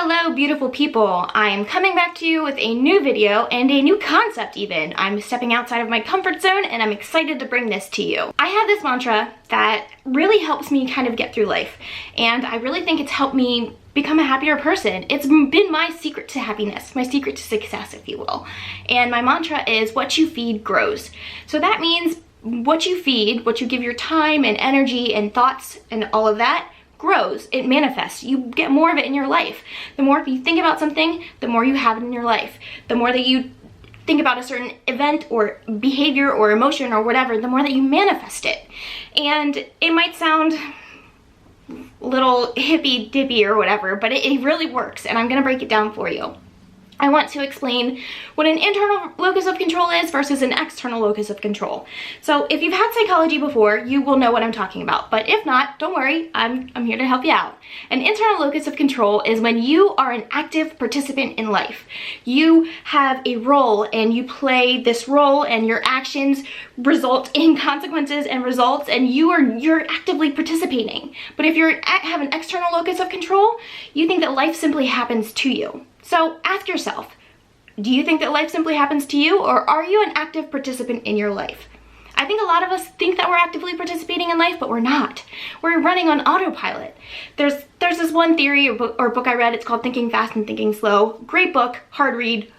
Hello beautiful people, I'm coming back to you with a new video and a new concept even. I'm stepping outside of my comfort zone and I'm excited to bring this to you. I have this mantra that really helps me kind of get through life, and I really think it's helped me become a happier person. It's been my secret to happiness, my secret to success, if you will. And my mantra is what you feed grows. So that means what you feed, what you give your time and energy and thoughts and all of that grows, it manifests. You get more of it in your life. The more you think about something, the more you have it in your life. The more that you think about a certain event or behavior or emotion or whatever, the more that you manifest it. And it might sound a little hippy dippy or whatever, but it really works, and I'm gonna break it down for you. I want to explain what an internal locus of control is versus an external locus of control. So if you've had psychology before, you will know what I'm talking about. But if not, don't worry, I'm here to help you out. An internal locus of control is when you are an active participant in life. You have a role and you play this role, and your actions result in consequences and results, and you're actively participating. But if you have an external locus of control, you think that life simply happens to you. So ask yourself, do you think that life simply happens to you, or are you an active participant in your life? I think a lot of us think that we're actively participating in life, but we're not. We're running on autopilot. There's this one theory or book I read, it's called Thinking Fast and Thinking Slow. Great book, hard read.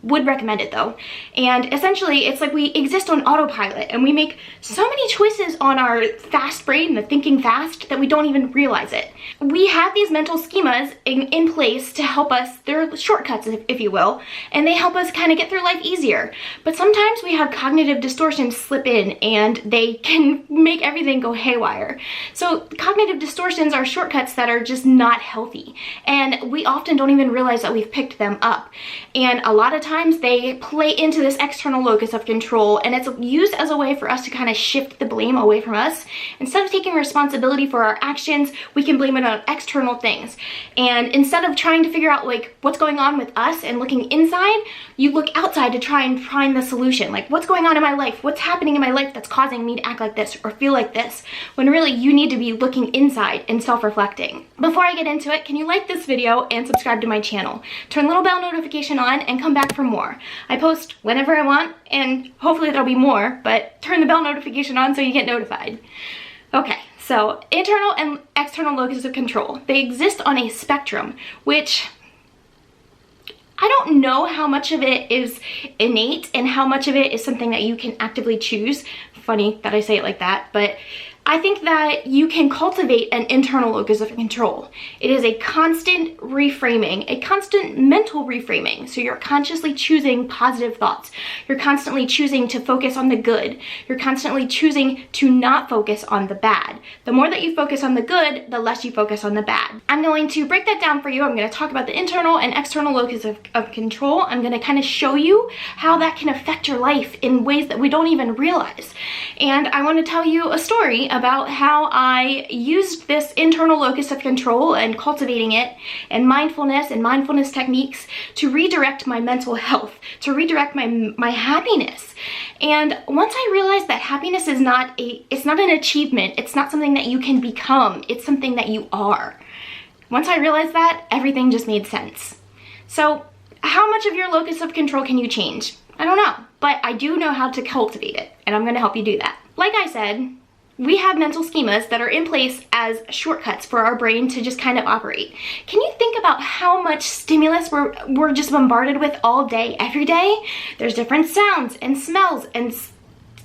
Would recommend it though. And essentially it's like we exist on autopilot and we make so many choices on our fast brain, the thinking fast, that we don't even realize it. We have these mental schemas in place to help us. They're shortcuts, if you will, and they help us kind of get through life easier. But sometimes we have cognitive distortions slip in and they can make everything go haywire. So cognitive distortions are shortcuts that are just not healthy, and we often don't even realize that we've picked them up. And a lot of times they play into this external locus of control, and it's used as a way for us to kind of shift the blame away from us. Instead of taking responsibility for our actions, we can blame it on external things. And instead of trying to figure out like what's going on with us and looking inside, you look outside to try and find the solution. Like, what's going on in my life? What's happening in my life that's causing me to act like this or feel like this? When really you need to be looking inside and self-reflecting. Before I get into it, can you like this video and subscribe to my channel? Turn the little bell notification on and come back for more. I post whenever I want, and hopefully there'll be more, but turn the bell notification on so you get notified. Okay, so internal and external locus of control. They exist on a spectrum, which I don't know how much of it is innate and how much of it is something that you can actively choose. Funny that I say it like that, but I think that you can cultivate an internal locus of control. It is a constant reframing, a constant mental reframing. So you're consciously choosing positive thoughts. You're constantly choosing to focus on the good. You're constantly choosing to not focus on the bad. The more that you focus on the good, the less you focus on the bad. I'm going to break that down for you. I'm going to talk about the internal and external locus of control. I'm going to kind of show you how that can affect your life in ways that we don't even realize. And I want to tell you a story about how I used this internal locus of control and cultivating it and mindfulness techniques to redirect my mental health, to redirect my happiness. And once I realized that happiness is not an achievement, it's not something that you can become, it's something that you are. Once I realized that, everything just made sense. So how much of your locus of control can you change? I don't know, but I do know how to cultivate it, and I'm going to help you do that. Like I said, we have mental schemas that are in place as shortcuts for our brain to just kind of operate. Can you think about how much stimulus we're just bombarded with all day, every day? There's different sounds and smells and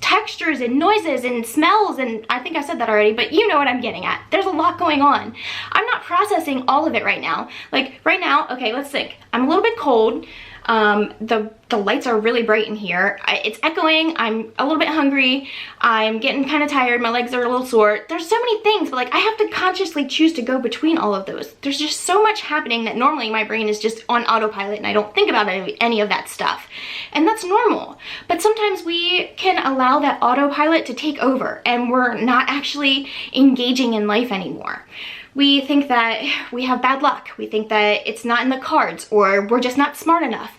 textures and noises and smells, and I think I said that already, but you know what I'm getting at. There's a lot going on. I'm not processing all of it right now. Like right now, okay, let's think. I'm a little bit cold. The lights are really bright in here. It's echoing. I'm a little bit hungry. I'm getting kind of tired. My legs are a little sore. There's so many things, but like I have to consciously choose to go between all of those. There's just so much happening that normally my brain is just on autopilot and I don't think about any of that stuff. And that's normal. But sometimes we can allow that autopilot to take over and we're not actually engaging in life anymore. We think that we have bad luck. We think that it's not in the cards, or we're just not smart enough.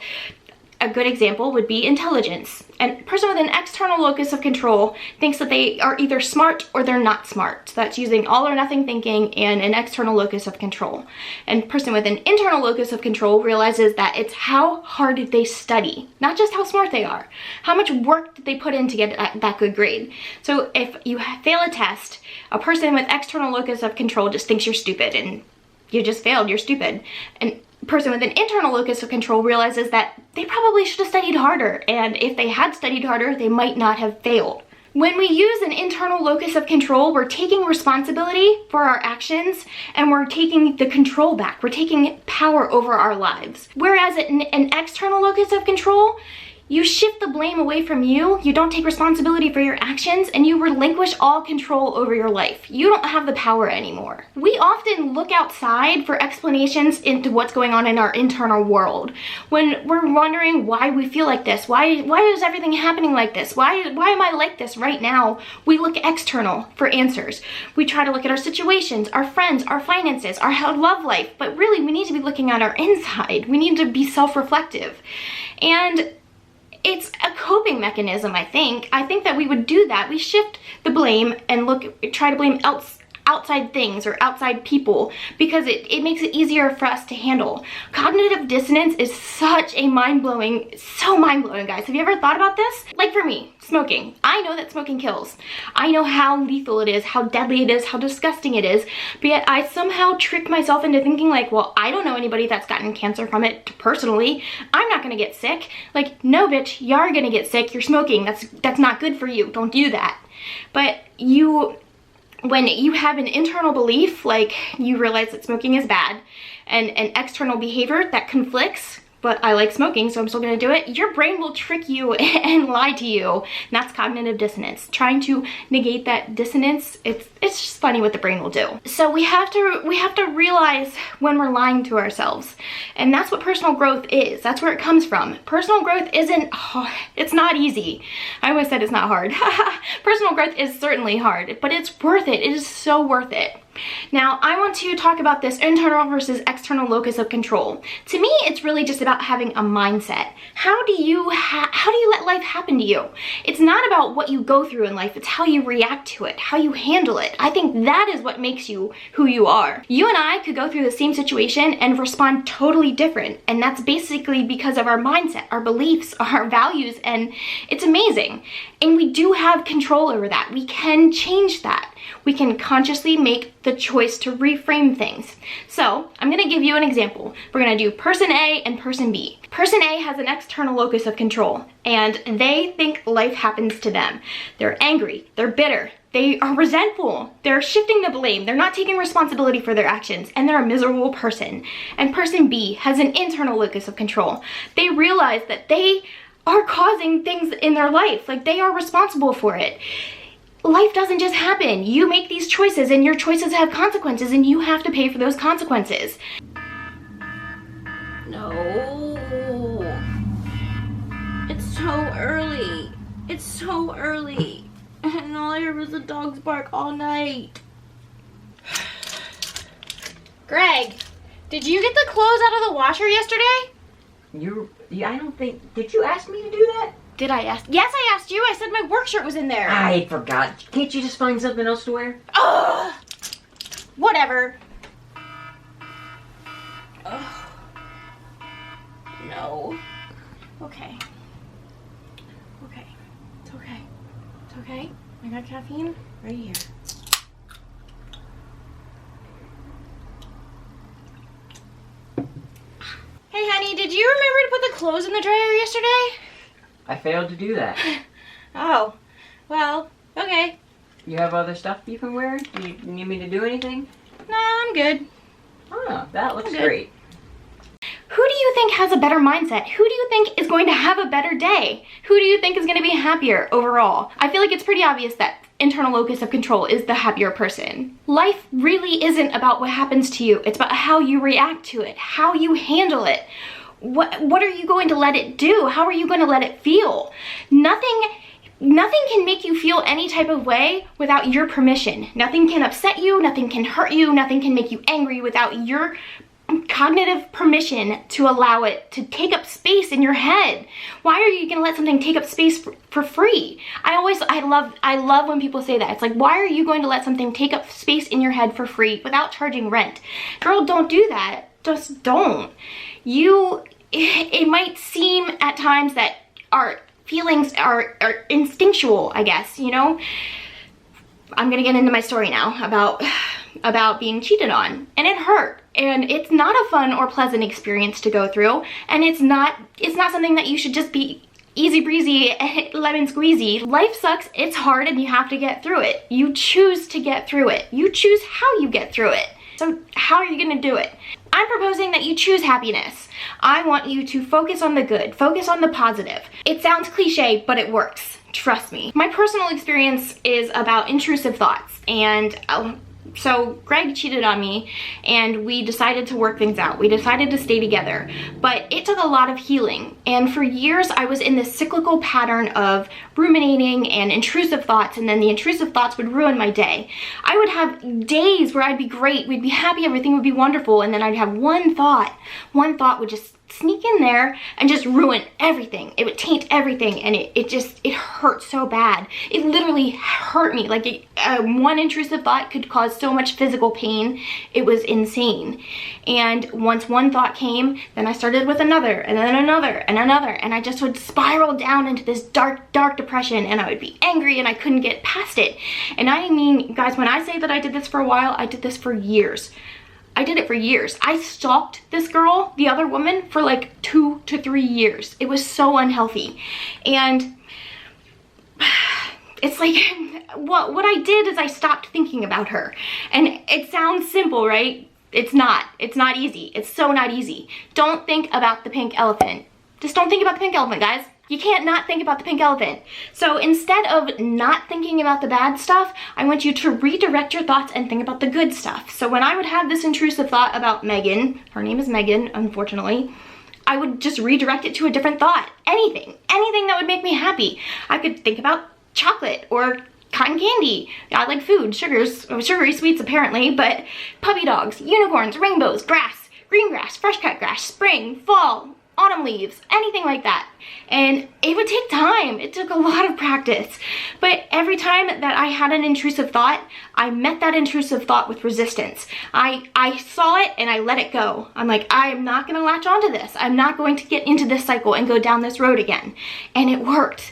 a good example would be intelligence. A person with an external locus of control thinks that they are either smart or they're not smart. So that's using all or nothing thinking and an external locus of control. And a person with an internal locus of control realizes that it's how hard did they study, not just how smart they are. How much work did they put in to get that good grade? So if you fail a test, a person with external locus of control just thinks you're stupid and you just failed, you're stupid. And person with an internal locus of control realizes that they probably should have studied harder, and if they had studied harder, they might not have failed. When we use an internal locus of control, we're taking responsibility for our actions and we're taking the control back. We're taking power over our lives. Whereas an external locus of control, you shift the blame away from you, you don't take responsibility for your actions, and you relinquish all control over your life. You don't have the power anymore. We often look outside for explanations into what's going on in our internal world. When we're wondering why we feel like this, why is everything happening like this? Why am I like this right now? We look external for answers. We try to look at our situations, our friends, our finances, our love life, but really we need to be looking at our inside. We need to be self-reflective. And it's a coping mechanism, I think. I think that we would do that. We shift the blame and try to blame outside things or outside people because it makes it easier for us to handle. Cognitive dissonance is such a mind-blowing, so mind-blowing, guys. Have you ever thought about this? Like for me, smoking. I know that smoking kills. I know how lethal it is, how deadly it is, how disgusting it is, but yet I somehow trick myself into thinking like, well, I don't know anybody that's gotten cancer from it personally. I'm not gonna get sick. Like, no bitch, you're gonna get sick. You're smoking. That's not good for you. Don't do that. But when you have an internal belief, like you realize that smoking is bad, and an external behavior that conflicts, but I like smoking, so I'm still gonna do it, your brain will trick you and lie to you. And that's cognitive dissonance. Trying to negate that dissonance, it's just funny what the brain will do. So we have to realize when we're lying to ourselves. And that's what personal growth is. That's where it comes from. Personal growth it's not easy. I always said it's not hard. Personal growth is certainly hard, but it's worth it. It is so worth it. Now, I want to talk about this internal versus external locus of control. To me, it's really just about having a mindset. How do you let life happen to you? It's not about what you go through in life, it's how you react to it, how you handle it. I think that is what makes you who you are. You and I could go through the same situation and respond totally different, and that's basically because of our mindset, our beliefs, our values, and it's amazing. And we do have control over that. We can change that. We can consciously make the choice to reframe things. So I'm gonna give you an example. We're gonna do person A and person B. Person A has an external locus of control, and they think life happens to them. They're angry, they're bitter, they are resentful, they're shifting the blame, they're not taking responsibility for their actions, and they're a miserable person. And person B has an internal locus of control. They realize that they are causing things in their life, like they are responsible for it. Life doesn't just happen. You make these choices and your choices have consequences and you have to pay for those consequences. No. It's so early. It's so early. And all I heard was the dogs bark all night. Greg, did you get the clothes out of the washer yesterday? I don't think, did you ask me to do that? Did I ask? Yes, I asked you. I said my work shirt was in there. I forgot. Can't you just find something else to wear? Ugh. Whatever. Ugh. No. Okay. Okay. It's okay. It's okay. I got caffeine right here. Hey, honey, did you remember to put the clothes in the dryer yesterday? I failed to do that. Oh, well, okay. You have other stuff you can wear? Do you need me to do anything? No, I'm good. Oh, that looks I'm good. great. Who do you think has a better mindset? Who do you think is going to have a better day? Who do you think is going to be happier overall? I feel like it's pretty obvious that internal locus of control is the happier person. Life really isn't about what happens to you. It's about how you react to it, how you handle it. What are you going to let it do? How are you going to let it feel? Nothing can make you feel any type of way without your permission. Nothing can upset you, nothing can hurt you, nothing can make you angry without your cognitive permission to allow it to take up space in your head. Why are you gonna let something take up space for free? I love when people say that. It's like, why are you going to let something take up space in your head for free without charging rent? Girl, don't do that. Just don't. It might seem at times that our feelings are instinctual, I guess, you know? I'm gonna get into my story now about being cheated on, and it hurt, and it's not a fun or pleasant experience to go through, and it's not something that you should just be easy breezy, lemon squeezy. Life sucks, it's hard, and you have to get through it. You choose to get through it. You choose how you get through it. So how are you gonna do it? I'm proposing that you choose happiness. I want you to focus on the good, focus on the positive. It sounds cliche, but it works. Trust me. My personal experience is about intrusive thoughts, and so Greg cheated on me, and we decided to work things out. We decided to stay together, but it took a lot of healing, and for years I was in this cyclical pattern of ruminating and intrusive thoughts, and then the intrusive thoughts would ruin my day. I would have days where I'd be great, we'd be happy, everything would be wonderful, and then I'd have one thought would just sneak in there and just ruin everything. It would taint everything, and it hurt so bad. It literally hurt me. Like one intrusive thought could cause so much physical pain. It was insane. And once one thought came, then I started with another, and then another, and another, and I just would spiral down into this dark, dark depression, and I would be angry, and I couldn't get past it. And I mean, guys, when I say that I did this for a while, I did this for years. I did it for years. I stalked this girl, the other woman, for like 2 to 3 years. It was so unhealthy. And it's like, what I did is I stopped thinking about her. And it sounds simple, right? It's not. It's not easy. It's so not easy. Don't think about the pink elephant. Just don't think about the pink elephant, guys. You can't not think about the pink elephant. So instead of not thinking about the bad stuff, I want you to redirect your thoughts and think about the good stuff. So when I would have this intrusive thought about Megan, her name is Megan, unfortunately, I would just redirect it to a different thought. Anything that would make me happy. I could think about chocolate or cotton candy. I like food, sugary sweets apparently, but puppy dogs, unicorns, rainbows, grass, green grass, fresh cut grass, spring, fall, autumn leaves, anything like that. And it would take time. It took a lot of practice. But every time that I had an intrusive thought, I met that intrusive thought with resistance. I saw it and I let it go. I'm like, I'm not gonna latch onto this. I'm not going to get into this cycle and go down this road again. And it worked.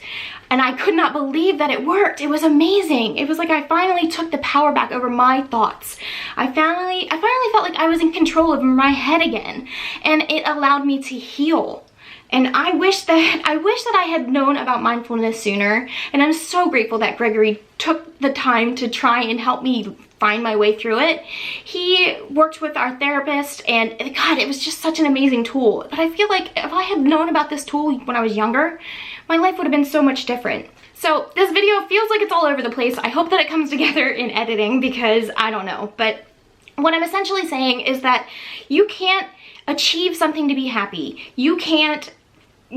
And I could not believe that it worked. It was amazing. It was like I finally took the power back over my thoughts. I finally felt like I was in control of my head again, and it allowed me to heal. And I wish that I had known about mindfulness sooner, and I'm so grateful that Gregory took the time to try and help me find my way through it. He worked with our therapist, and God, it was just such an amazing tool. But I feel like if I had known about this tool when I was younger, my life would have been so much different. So this video feels like it's all over the place. I hope that it comes together in editing because I don't know. But what I'm essentially saying is that you can't achieve something to be happy. You can't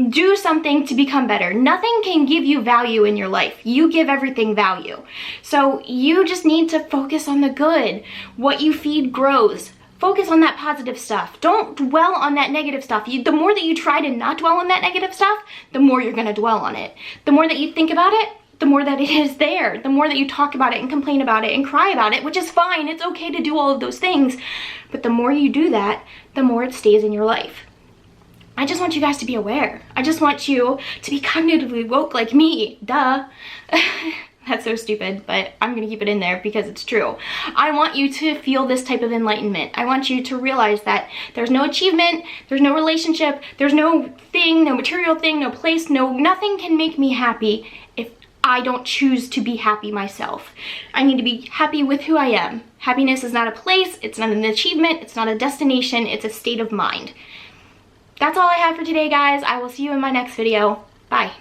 do something to become better. Nothing can give you value in your life. You give everything value. So you just need to focus on the good. What you feed grows. Focus on that positive stuff. Don't dwell on that negative stuff. The more that you try to not dwell on that negative stuff, the more you're gonna dwell on it. The more that you think about it, the more that it is there. The more that you talk about it and complain about it and cry about it, which is fine. It's okay to do all of those things. But the more you do that, the more it stays in your life. I just want you guys to be aware. I just want you to be cognitively woke like me. Duh. That's so stupid, but I'm gonna keep it in there because it's true. I want you to feel this type of enlightenment. I want you to realize that there's no achievement, there's no relationship, there's no thing, no material thing, no place, nothing can make me happy if I don't choose to be happy myself. I need to be happy with who I am. Happiness is not a place, it's not an achievement, it's not a destination, it's a state of mind. That's all I have for today, guys. I will see you in my next video. Bye.